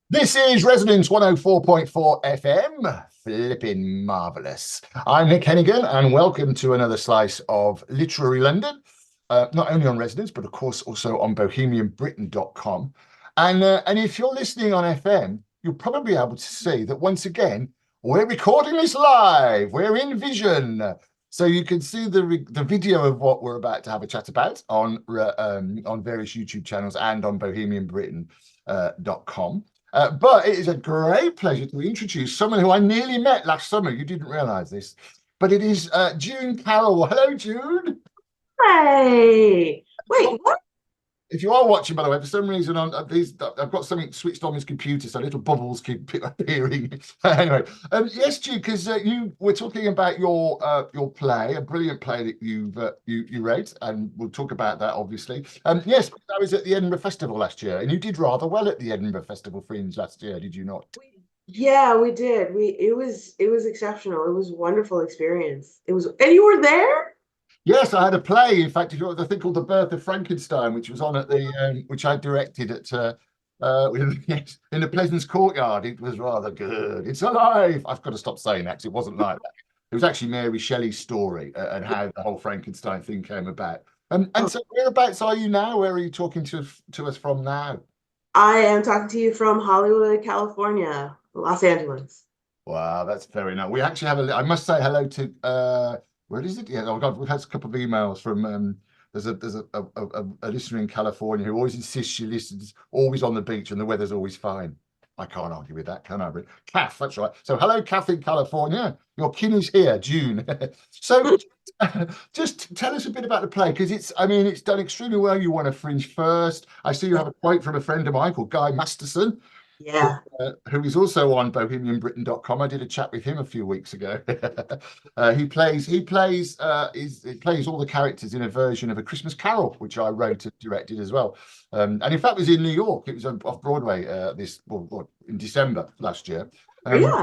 This is Resonance 104.4 FM. Flipping marvelous. I'm Nick Hennegan, and welcome to another slice of literary London, not only on Resonance, but of course also on bohemianbritain.com. And if you're listening on FM, you'll probably be able to see that once again, we're recording this live. We're in vision. So you can see the video of what we're about to have a chat about on various YouTube channels and on bohemianbritain.com. But it is a great pleasure to introduce someone who I nearly met last summer. You didn't realize this, but it is June Carryl. Hello, June. Hey, If you're, wait, what? if you are watching, by the way, for some reason on these, I've got something switched on this computer, so little bubbles keep appearing. Anyway, yes, June, because you were talking about your play, a brilliant play that you wrote, and we'll talk about that obviously. Yes, I was at the Edinburgh Festival last year, and you did rather well at the Edinburgh Festival Fringe last year, did you not? Yeah, we did. It was exceptional. It was a wonderful experience. And you were there? Yes, I had a play. In fact, if you want, a thing called The Birth of Frankenstein, which was on at which I directed at, yes, in the Pleasance Courtyard. It was rather good. It's alive. I've got to stop saying that 'cause it wasn't like that. It was actually Mary Shelley's story and how the whole Frankenstein thing came about. And Oh, so, whereabouts are you now? Where are you talking to us from now? I am talking to you from Hollywood, California, Los Angeles. Wow, that's very nice. We actually have I must say hello to where is it? Yeah, oh God, we've had a couple of emails from there's a listener in California who always insists she listens always on the beach and the weather's always fine. I can't argue with that, can I? Kath, that's right. So hello, Kath in California. Your kin is here, June. So just tell us a bit about the play because I mean, it's done extremely well. You won a Fringe first. I see you have a quote from a friend of mine called Guy Masterson Yeah. who is also on bohemianbritain.com. I did a chat with him a few weeks ago. He plays all the characters in a version of A Christmas Carol, which I wrote and directed as well. And in fact, it was in New York. It was off Broadway in December last year. Um, Yeah.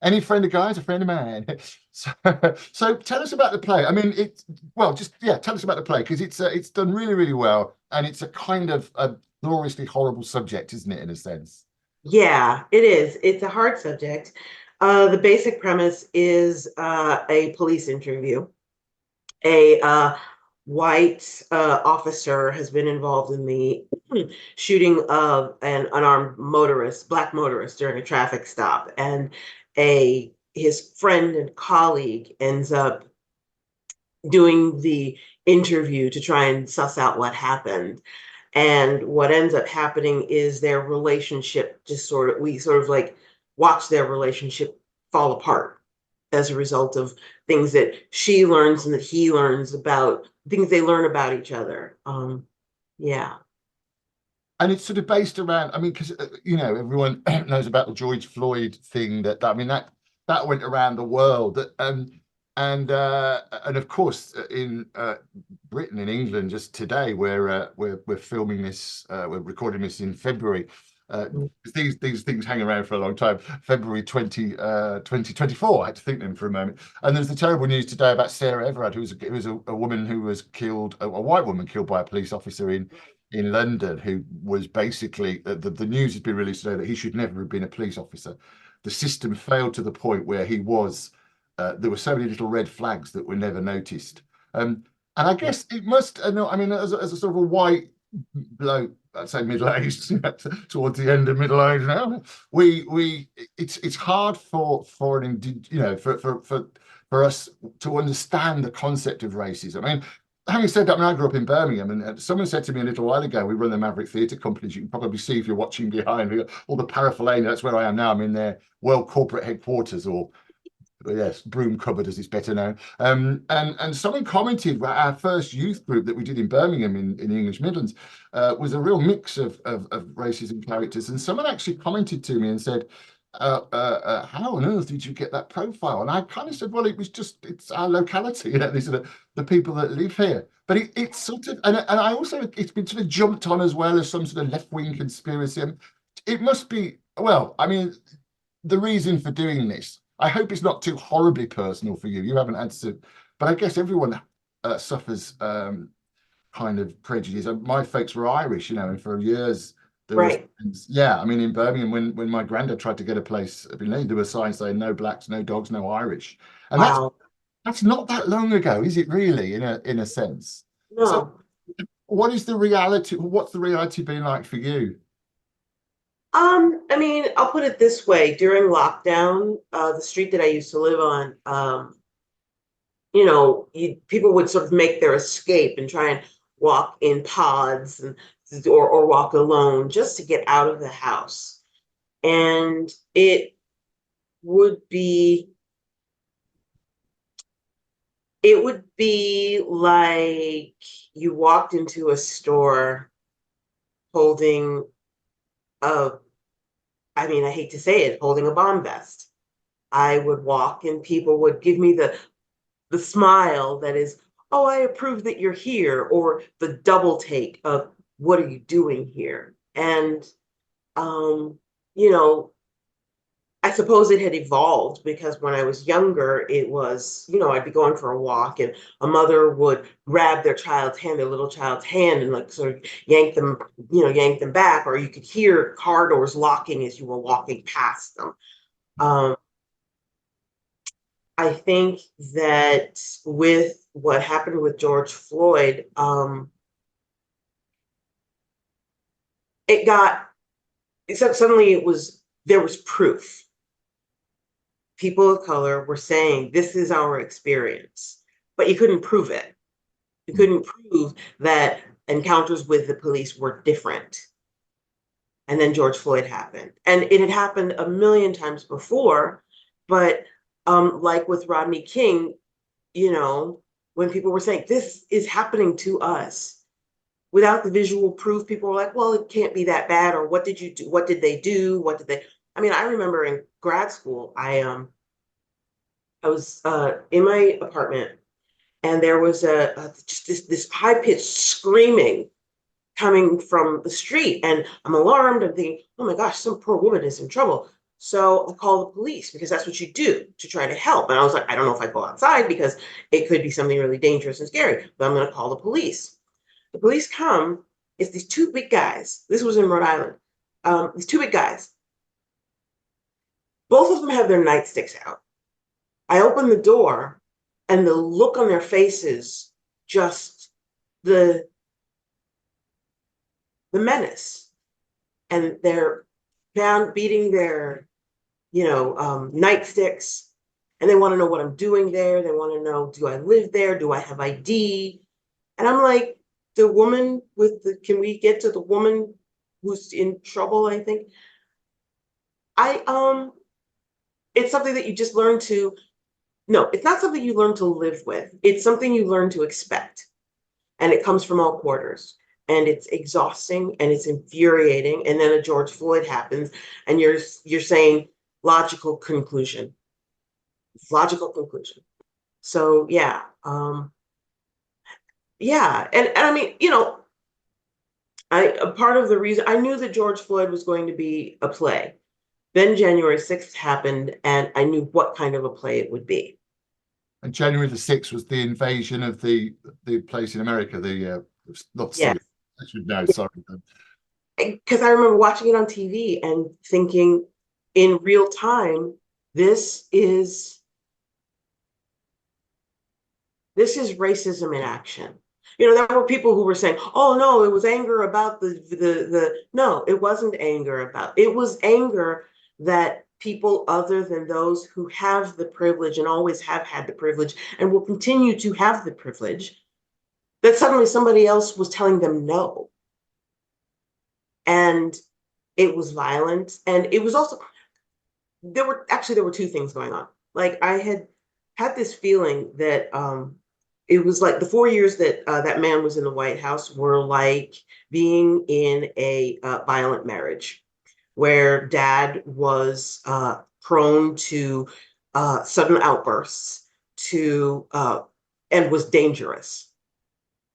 any friend of Guy's a friend of mine. So, so tell us about the play. I mean, tell us about the play because it's done really, really well, and it's a kind of a gloriously horrible subject, isn't it, in a sense? Yeah, it is. It's a hard subject. The basic premise is a police interview. A white officer has been involved in the shooting of an unarmed motorist, black motorist, during a traffic stop, and a his friend and colleague ends up doing the interview to try and suss out what happened. And what ends up happening is their relationship we sort of like watch their relationship fall apart as a result of things that she learns and that he learns about things they learn about each other. Yeah. And it's sort of based around, I mean, because everyone knows about the George Floyd thing. I mean that went around the world. And of course in Britain, in England, just today we're filming this, we're recording this in February. Uh, these things hang around for a long time. February 2024. I had to think them for a moment. And there's the terrible news today about Sarah Everard, who was a woman who was killed, a white woman killed by a police officer in London, who was basically the news has been released today that he should never have been a police officer. The system failed to the point where he was. There were so many little red flags that were never noticed. And I guess it must. I mean, as a sort of a white bloke, I'd say middle-aged, towards the end of middle age now. It's hard for an for us to understand the concept of racism. I mean, having said that, I mean, I grew up in Birmingham, and someone said to me a little while ago, we run the Maverick Theatre Companies. You can probably see if you're watching behind all the paraphernalia. That's where I am now. I'm in their world corporate headquarters, or yes, broom cupboard as it's better known. And someone commented about our first youth group that we did in Birmingham in the English Midlands was a real mix of races and characters. And someone actually commented to me and said, how on earth did you get that profile? And I kind of said, well, it's our locality, these are the people that live here. But it's sort of, and I also, it's been sort of jumped on as well as some sort of left-wing conspiracy. And it must be, well, I mean, the reason for doing this, I hope it's not too horribly personal for you. You haven't had to, but I guess everyone suffers kind of prejudice. My folks were Irish, and for years there were Right. signs, yeah, I mean in Birmingham when my granddad tried to get a place, I mean, there were signs saying no blacks, no dogs, no Irish. And Wow. that's not that long ago, is it really, in a sense? So No. what is the reality? What's the reality been like for you? I mean, I'll put it this way. During lockdown, the street that I used to live on, people would sort of make their escape and try and walk in pods and or walk alone just to get out of the house. And would be it would be like you walked into a store holding a, I mean, I hate to say it, holding a bomb vest. I would walk and people would give me the smile that is, oh, I approve that you're here, or the double take of what are you doing here? And um, you know, I suppose it had evolved because when I was younger, it was, I'd be going for a walk and a mother would grab their little child's hand and like sort of yank them back, or you could hear car doors locking as you were walking past them. Um, I think that with what happened with George Floyd, it got, except suddenly there was proof. People of color were saying, this is our experience, but you couldn't prove it. You couldn't prove that encounters with the police were different. And then George Floyd happened. And it had happened a million times before, but like with Rodney King, you know, when people were saying, this is happening to us, without the visual proof, people were like, well, it can't be that bad. Or what did you do? What did they do? What did they, I mean, I remember in grad school, I was in my apartment and there was just this high pitched screaming coming from the street, and I'm alarmed. I'm thinking, oh my gosh, some poor woman is in trouble. So I call the police because that's what you do to try to help. And I was like, I don't know if I go outside because it could be something really dangerous and scary, but I'm going to call the police. The police come. It's these two big guys. This was in Rhode Island. These two big guys. Both of them have their nightsticks out. I open the door, and the look on their faces, just the the menace, and they're down beating their nightsticks, and they want to know what I'm doing there. They want to know, do I live there? Do I have ID? And I'm like, the woman can we get to the woman who's in trouble? I think I it's something that you just learn to. No, it's not something you learn to live with. It's something you learn to expect. And it comes from all quarters. And it's exhausting and it's infuriating. And then a George Floyd happens, and you're saying logical conclusion. Logical conclusion. So yeah. And I mean, I a part of the reason I knew that George Floyd was going to be a play. Then January 6th happened, and I knew what kind of a play it would be. And January the 6th was the invasion of the place in America, not Yes. city. I should know, sorry. Because I remember watching it on TV and thinking in real time, this is racism in action. There were people who were saying, "Oh no, it was anger about the." No, it wasn't anger about. It was anger that people other than those who have the privilege and always have had the privilege and will continue to have the privilege, that suddenly somebody else was telling them no. And it was violent, and it was also, there were two things going on. Like, I had this feeling that it was like the 4 years that that man was in the White House were like being in a violent marriage, where dad was prone to sudden outbursts, to and was dangerous,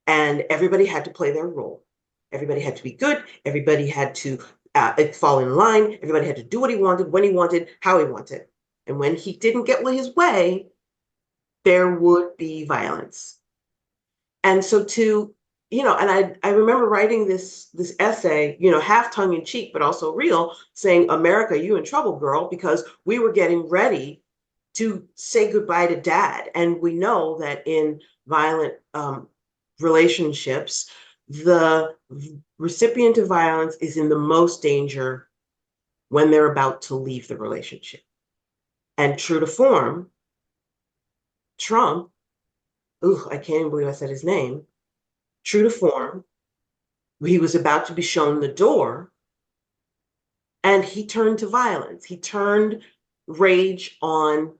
and everybody had to play their role. Everybody had to be good. Everybody had to fall in line. Everybody had to do what he wanted, when he wanted, how he wanted. And when he didn't get his way, there would be violence. And so to and I remember writing this essay, half tongue in cheek, but also real, saying, America, you in trouble, girl, because we were getting ready to say goodbye to dad. And we know that in violent relationships, the recipient of violence is in the most danger when they're about to leave the relationship. And true to form, Trump, ooh, I can't even believe I said his name. True to form, he was about to be shown the door and he turned to violence. He turned rage on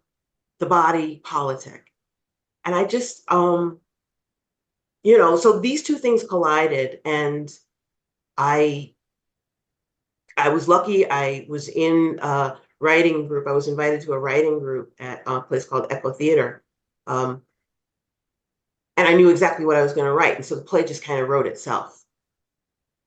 the body politic. And I just, so these two things collided, and I I was lucky. I was in a writing group. I was invited to a writing group at a place called Echo Theater. Um, and I knew exactly what I was going to write. And so the play just kind of wrote itself.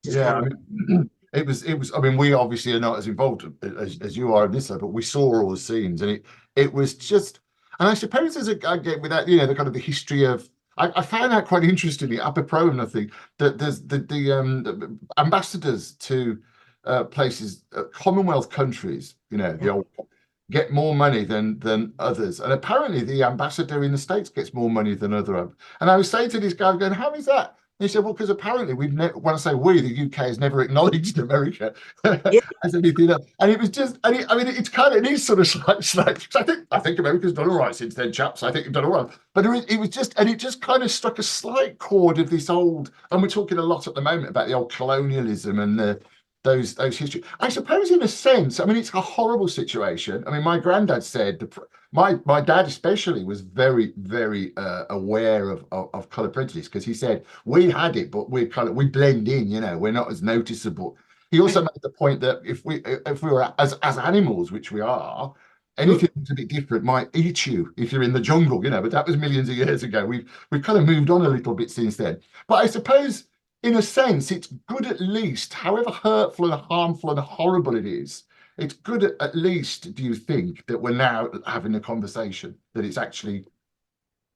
Just Yeah, kind I of. mean, it was. I mean, we obviously are not as involved as you are in this, but we saw all the scenes, and it was just. And I suppose there's I get with that, the kind of the history of. I found out quite interestingly, apropos of nothing, that there's the ambassadors to places, Commonwealth countries, the Yeah. old get more money than others, and apparently the ambassador in the States gets more money than other. And I was saying to this guy, going, "How is that?" He said, well, because apparently we've never, when I say we, the UK has never acknowledged America Yeah. as anything else. And it was just, and I mean, it's kind of, it is sort of like I think America's done all right since then, chaps. I think we've done all right. But it was just, and it just kind of struck a slight chord of this old, and we're talking a lot at the moment about the old colonialism and those history. I suppose in a sense, I mean, it's a horrible situation. I mean, my granddad said my dad especially was very, very aware of color prejudice, because he said we had it, but we blend in, we're not as noticeable. He also Right. made the point that if we were as animals, which we are, Mhm. anything that's a bit different might eat you if you're in the jungle, but that was millions of years ago. We've kind of moved on a little bit since then. But I suppose in a sense, it's good at least, however hurtful and harmful and horrible it is, it's good at least, do you think, that we're now having a conversation, that it's actually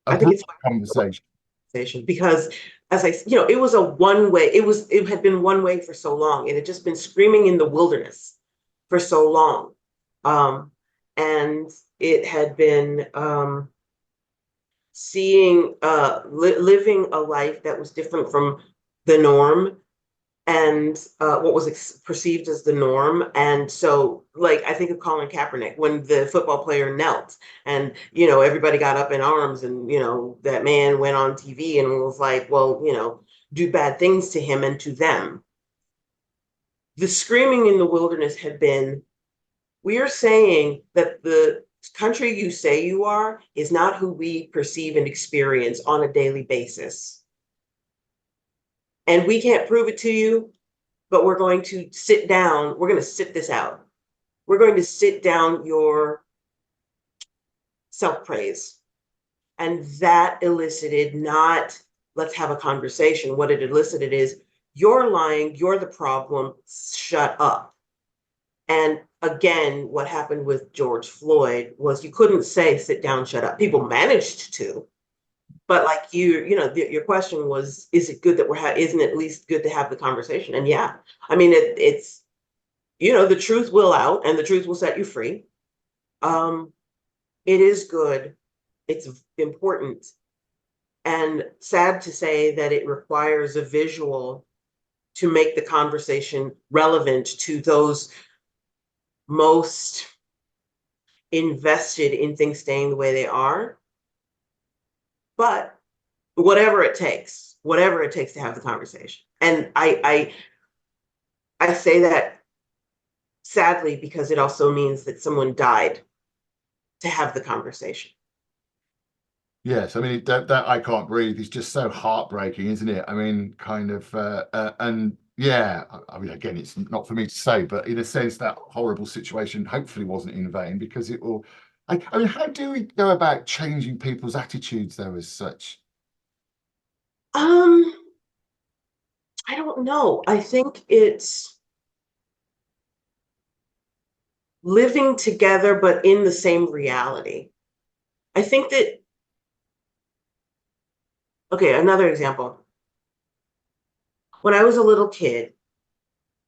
a I think broad it's conversation? conversation because it was a one way, it had been one way for so long. It had just been screaming in the wilderness for so long. Um, and it had been living a life that was different from the norm and what was perceived as the norm. And so, like, I think of Colin Kaepernick when the football player knelt, and everybody got up in arms, and that man went on TV and was like, well, do bad things to him and to them. The screaming in the wilderness had been, we are saying that the country you say you are is not who we perceive and experience on a daily basis. And we can't prove it to you, but we're going to sit down. We're going to sit this out. We're going to sit down your self praise. And that elicited not, let's have a conversation. What it elicited is, you're lying, you're the problem, shut up. And again, what happened with George Floyd was you couldn't say, sit down, shut up. People managed to, but like your question was, is it good that isn't it at least good to have the conversation? And yeah, I mean, it's the truth will out and the truth will set you free. Um, it is good. It's important. And sad to say that it requires a visual to make the conversation relevant to those most invested in things staying the way they are. But whatever it takes to have the conversation. And I say that sadly because it also means that someone died to have the conversation. Yes, I mean that I can't breathe is just so heartbreaking, isn't it? I mean, kind of, and yeah, I mean, again, it's not for me to say, but in a sense, that horrible situation hopefully wasn't in vain, because it will. I mean, how do we go about changing people's attitudes though, as such? Um, I don't know. I think it's living together, but in the same reality. I think that, okay, another example. When I was a little kid,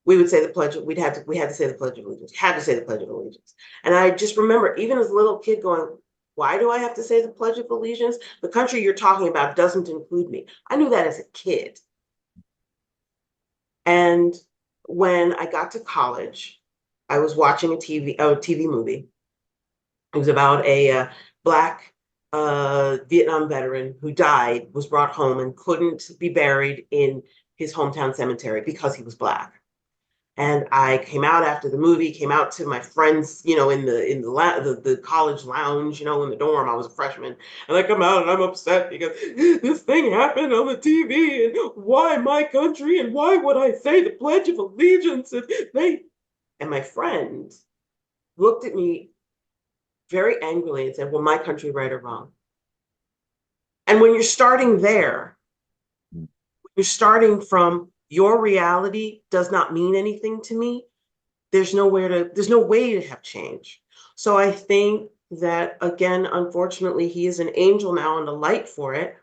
we would say the pledge. We had to say the Pledge of Allegiance. Had to say the Pledge of Allegiance. And I just remember, even as a little kid, going, "Why do I have to say the Pledge of Allegiance? The country you're talking about doesn't include me." I knew that as a kid. And when I got to college, I was watching a TV movie. It was about a black Vietnam veteran who died, was brought home, and couldn't be buried in his hometown cemetery because he was black. And I came out after the movie, came out to my friends, in the college lounge, in the dorm. I was a freshman, and I come out and I'm upset because this thing happened on the TV, and why my country, and why would I say the Pledge of Allegiance? And my friend looked at me very angrily and said, "Well, my country, right or wrong?" And when you're starting there, you're starting from your reality does not mean anything to me, there's no way to have change. So I think that, again, unfortunately, he is an angel now and a light for it,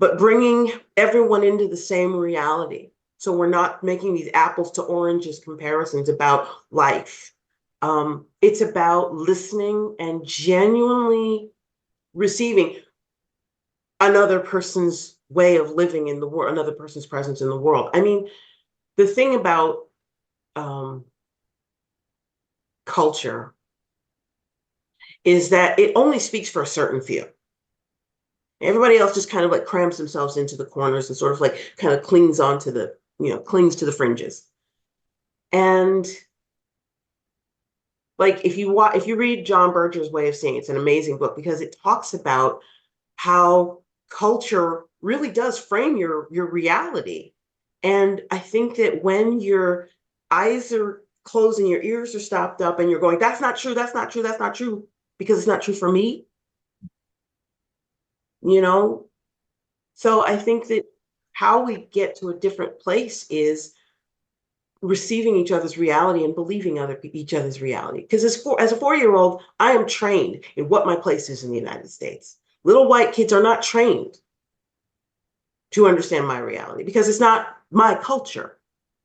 but bringing everyone into the same reality. So we're not making these apples to oranges comparisons about life. It's about listening and genuinely receiving another person's way of living in the world, another person's presence in the world. I mean, the thing about um, culture is that it only speaks for a certain few. Everybody else just kind of like crams themselves into the corners and sort of like kind of clings to the fringes. And like if you read John Berger's Way of Seeing, it's an amazing book because it talks about how culture really does frame your reality. And I think that when your eyes are closed and your ears are stopped up and you're going, "That's not true, that's not true, that's not true," because it's not true for me, you know? So I think that how we get to a different place is receiving each other's reality and believing each other's reality. Because as a 4-year-old, I am trained in what my place is in the United States. Little white kids are not trained to understand my reality because it's not my culture.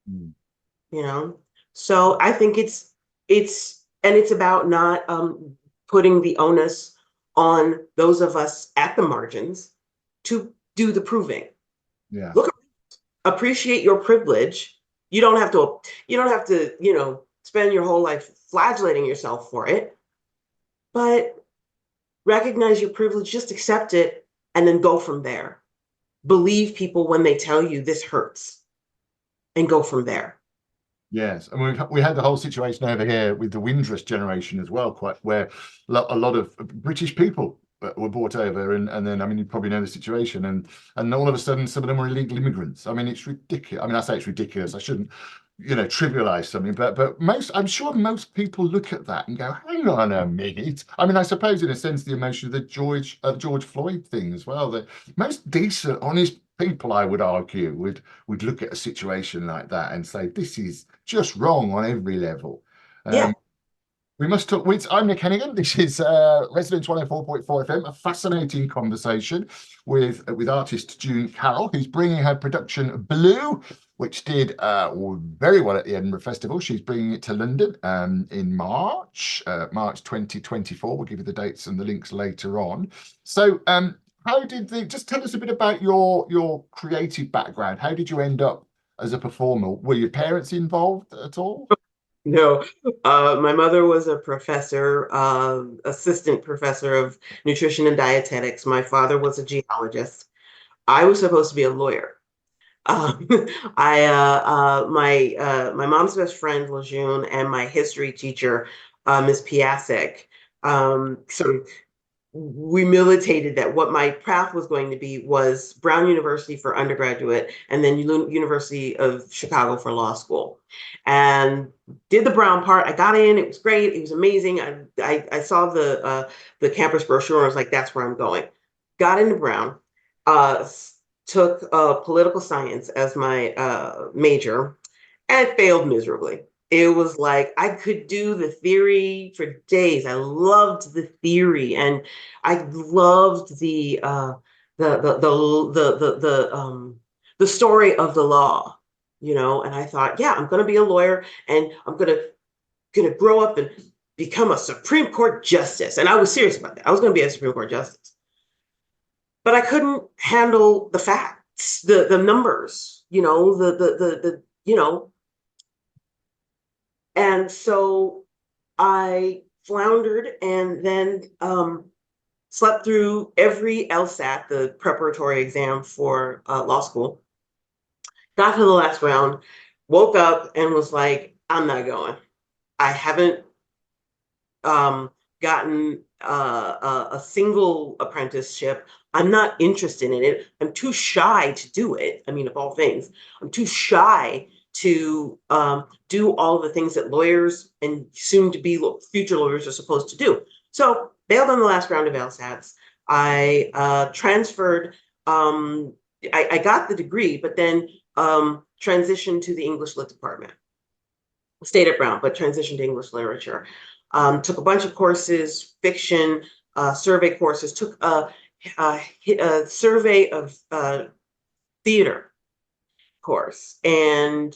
Mm. So I think it's about not putting the onus on those of us at the margins to do the proving. Yeah. Look, appreciate your privilege. You don't have to spend your whole life flagellating yourself for it, but recognize your privilege, just accept it, and then go from there. Believe people when they tell you this hurts, and go from there. Yes, and we had the whole situation over here with the Windrush generation as well, quite where a lot of British people were brought over, and then I mean you probably know the situation, and all of a sudden some of them were illegal immigrants. I mean it's ridiculous. I mean I say it's ridiculous. I shouldn't trivialize something, but I'm sure most people look at that and go, hang on a minute. I mean I suppose in a sense the emotion of the George Floyd thing as well. The most decent, honest people, I would argue, would look at a situation like that and say this is just wrong on every level. Yeah. We must talk with. I'm Nick Hennegan. This is Residence 104.4 FM, a fascinating conversation with artist June Carryl, who's bringing her production Blue, which did very well at the Edinburgh Festival. She's bringing it to London in March 2024. We'll give you the dates and the links later on. So, just tell us a bit about your creative background. How did you end up as a performer? Were your parents involved at all? No, my mother was a professor, assistant professor of nutrition and dietetics. My father was a geologist. I was supposed to be a lawyer. Um, my mom's best friend was June, and my history teacher, Ms. Piasek, sort of we militated that what my path was going to be was Brown University for undergraduate and then University of Chicago for law school. And did the Brown part. I got in. It was great. It was amazing. I saw the campus brochure. I was like, that's where I'm going. Got into Brown. Took political science as my major and failed miserably. It was like I could do the theory for days. I loved the theory, and I loved the story of the law. And I thought, yeah, I'm going to be a lawyer and I'm going to grow up and become a Supreme Court justice. And I was serious about that. I was going to be a Supreme Court justice. But I couldn't handle the facts, the numbers, and so I floundered and then slept through every LSAT, the preparatory exam for law school, got to the last round, woke up and was like, I'm not going. I haven't gotten a single apprenticeship. I'm not interested in it. I'm too shy to do it. I mean, of all things, I'm too shy to do all the things that lawyers and soon to be future lawyers are supposed to do. So bailed on the last round of LSATs. I transferred. I got the degree, but then transitioned to the English Lit department. Stayed at Brown, but transitioned to English literature. Took a bunch of courses, fiction, survey courses, took a survey of theater course and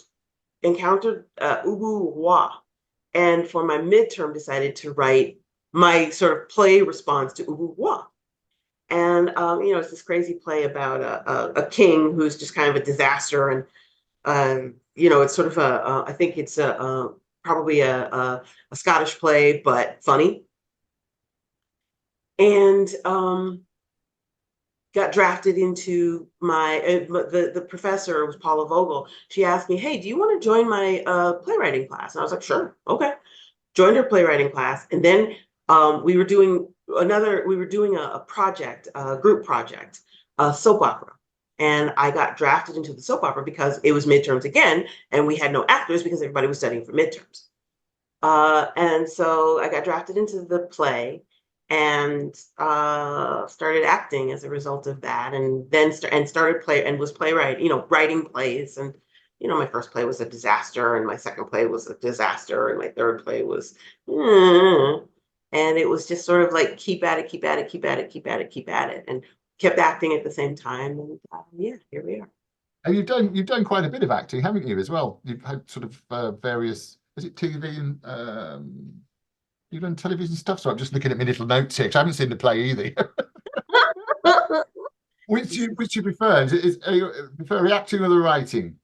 encountered Ubu Hua. And for my midterm, decided to write my sort of play response to Ubu Hua. And, it's this crazy play about a king who's just kind of a disaster. And, it's sort of I think it's probably a Scottish play, but funny. And got drafted into the professor was Paula Vogel. She asked me, hey, do you want to join my playwriting class? And I was like, sure, okay. Joined her playwriting class. And then we were doing a project, a group project, a soap opera. And I got drafted into the soap opera because it was midterms again, and we had no actors because everybody was studying for midterms. And so I got drafted into the play and started acting as a result of that, and then started was playwright, writing plays. And my first play was a disaster, and my second play was a disaster, and my third play was, and it was just sort of like keep at it, keep at it, keep at it, keep at it, keep at it, and kept acting at the same time. And yeah, here we are. And you've done quite a bit of acting, haven't you, as well? You've had sort of various, is it TV and you've done television stuff? So I'm just looking at my little notes here, 'cause I haven't seen the play either. Which you prefer? Are you prefer the acting or the writing?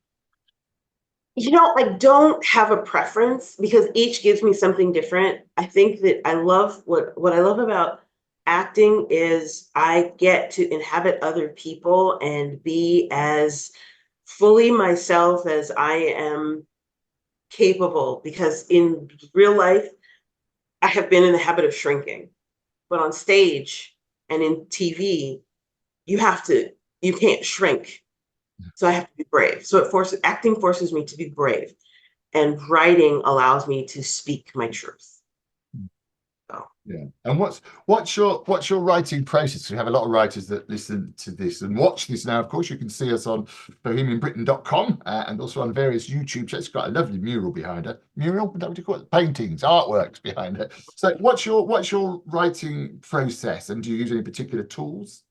I don't have a preference because each gives me something different. I think that I love what I love about acting is I get to inhabit other people and be as fully myself as I am capable, because in real life, I have been in the habit of shrinking. But on stage and in TV, you can't shrink. So I have to be brave. So acting forces me to be brave, and writing allows me to speak my truth. So. Yeah. And what's your writing process? We have a lot of writers that listen to this and watch this now. Of course, you can see us on bohemianbritain.com and also on various YouTube channels. It's got a lovely mural behind her. Mural? What do you call it? Paintings, artworks behind her. So what's your writing process, and do you use any particular tools?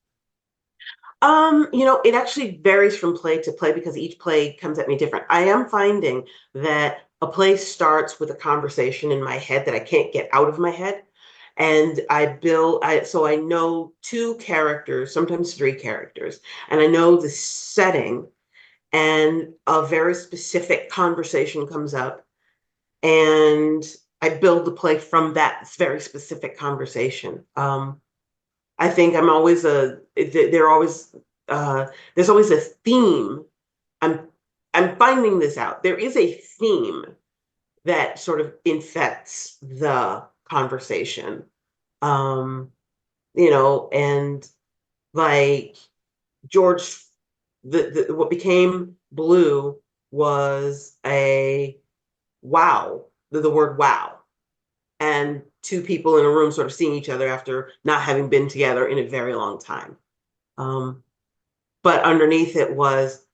It actually varies from play to play because each play comes at me different. I am finding that a play starts with a conversation in my head that I can't get out of my head. And so I know two characters, sometimes three characters, and I know the setting, and a very specific conversation comes up, and I build the play from that very specific conversation. I think I'm always there always there's always a theme. I'm I'm finding this out. There is a theme that sort of infects the conversation. Um, and like George, what became blue was a wow, the word wow, and two people in a room sort of seeing each other after not having been together in a very long time. Um, but underneath it was,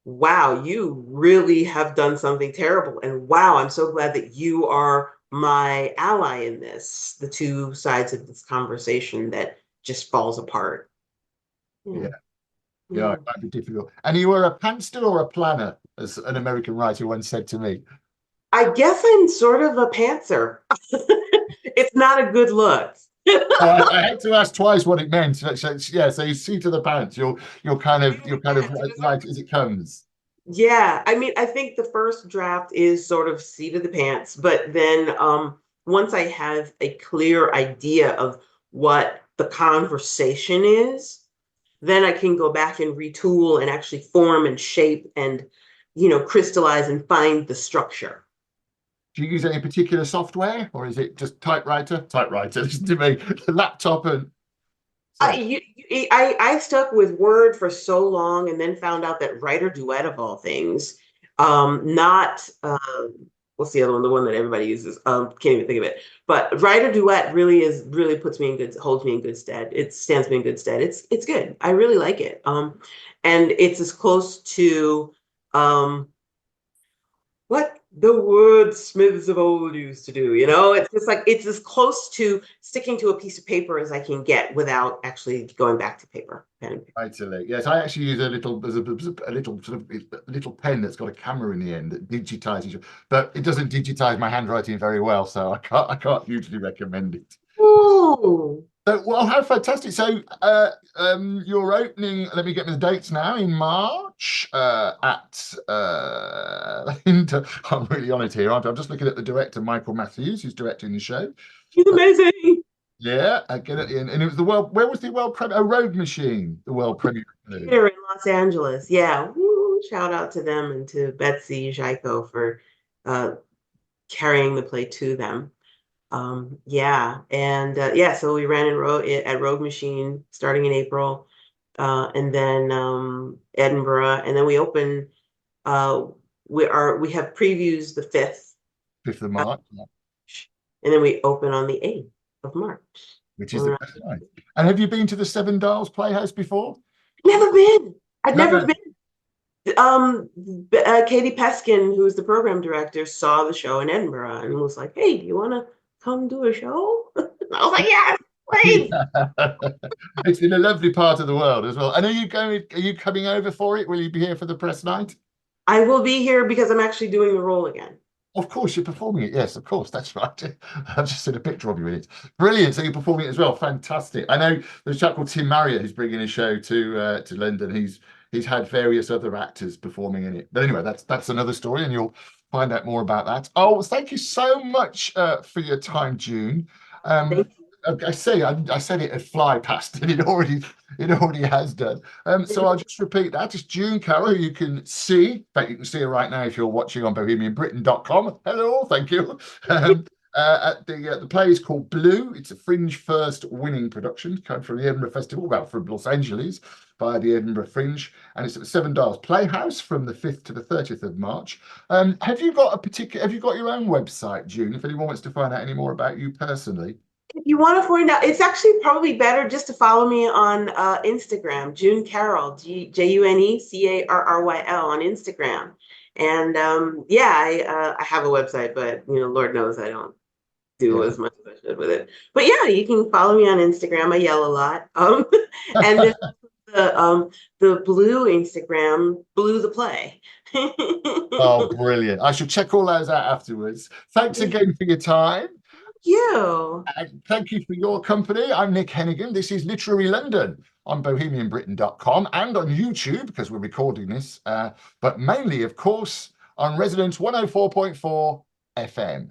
wow, you really have done something terrible. And wow, I'm so glad that you are my ally in this. The two sides of this conversation that just falls apart. Yeah. Yeah. Yeah, it Mm. might be difficult. And you were a pantster or a planner, as an American writer once said to me. I guess I'm sort of a pantser. It's not a good look. I had to ask twice what it meant. Yeah, so you see to the pants. You're kind of right as it comes. Yeah, I mean, I think the first draft is sort of seat of the pants, but then once I have a clear idea of what the conversation is, then I can go back and retool and actually form and shape and, crystallize and find the structure. Do you use any particular software, or is it just typewriter? Typewriter, listen to me. Laptop and I, so. I stuck with Word for so long and then found out that Writer Duet of all things, not what's the other one? The one that everybody uses. Can't even think of it. But Writer Duet really puts me in good, holds me in good stead. It stands me in good stead. It's good. I really like it. And it's as close to um what the wordsmiths of old used to do. It's just like it's as close to sticking to a piece of paper as I can get without actually going back to paper, pen and paper. Totally. Yes, I actually use a little sort of a little pen that's got a camera in the end that digitizes, but it doesn't digitize my handwriting very well, so I can't hugely recommend it. Oh, So, well, how fantastic! So, you're opening. Let me get me the dates now. In March, at I'm really honoured here, aren't I? I'm just looking at the director, Michael Matthews, who's directing the show. he's amazing. Yeah, again at the end, and it was the world. Where was the world premiere? Oh, Road Machine, the world premiere. Theater in Los Angeles. Yeah. Woo, shout out to them and to Betsy Jaiko for uh, carrying the play to them. Yeah. And yeah, so we ran at Rogue Machine starting in April, and then Edinburgh, and then we open. Uh, we have previews the 5th, 5th of uh, March, yeah, and then we open on the 8th of March. which is And the we're best night. And have you been to the Seven Dials Playhouse before? never been. I've No, never no. been. Katie Peskin, who is the program director, saw the show in Edinburgh and was like, "Hey, do you want to come do a show?" I was like, "Yes, please." It's in a lovely part of the world as well. And are you coming over for it? Will you be here for the press night? I will be here because I'm actually doing the role again. Of course, you're performing it. Yes, of course, that's right. I've just seen a picture of you in it. Brilliant. So you're performing it as well. Fantastic. I know there's a chap called Tim Marriott who's bringing a show to London. He's had various other actors performing in it. But anyway, that's another story, and you'll find out more about that. Oh, thank you so much for your time, June. Um, Thank you. I said it had fly past, and it already has done. So I'll just repeat that. It's June Carroll, who you can see. In fact, you can see her right now if you're watching on bohemianbritain.com. Hello, thank you. The play is called Blue. It's a Fringe First winning production, coming from the Edinburgh Festival, well, from Los Angeles by the Edinburgh Fringe, and it's at the Seven Dials Playhouse from the 5th to the 30th of March. Have you got your own website, June, if anyone wants to find out any more about you personally? If you want to find out, it's actually probably better just to follow me on Instagram, June Carroll, JUNECARRYL on Instagram. And yeah, I have a website, but Lord knows I don't do Yeah. as much as I should with it. But yeah, you can follow me on Instagram. I yell a lot. And there's the Blue Instagram, Blue the Play. Oh, brilliant. I should check all those out afterwards. Thanks Thank again for your time. you. And thank you for your company. I'm Nick Hennegan. This is Literary London on bohemianbritain.com and on YouTube because we're recording this, but mainly, of course, on Resonance 104.4 FM.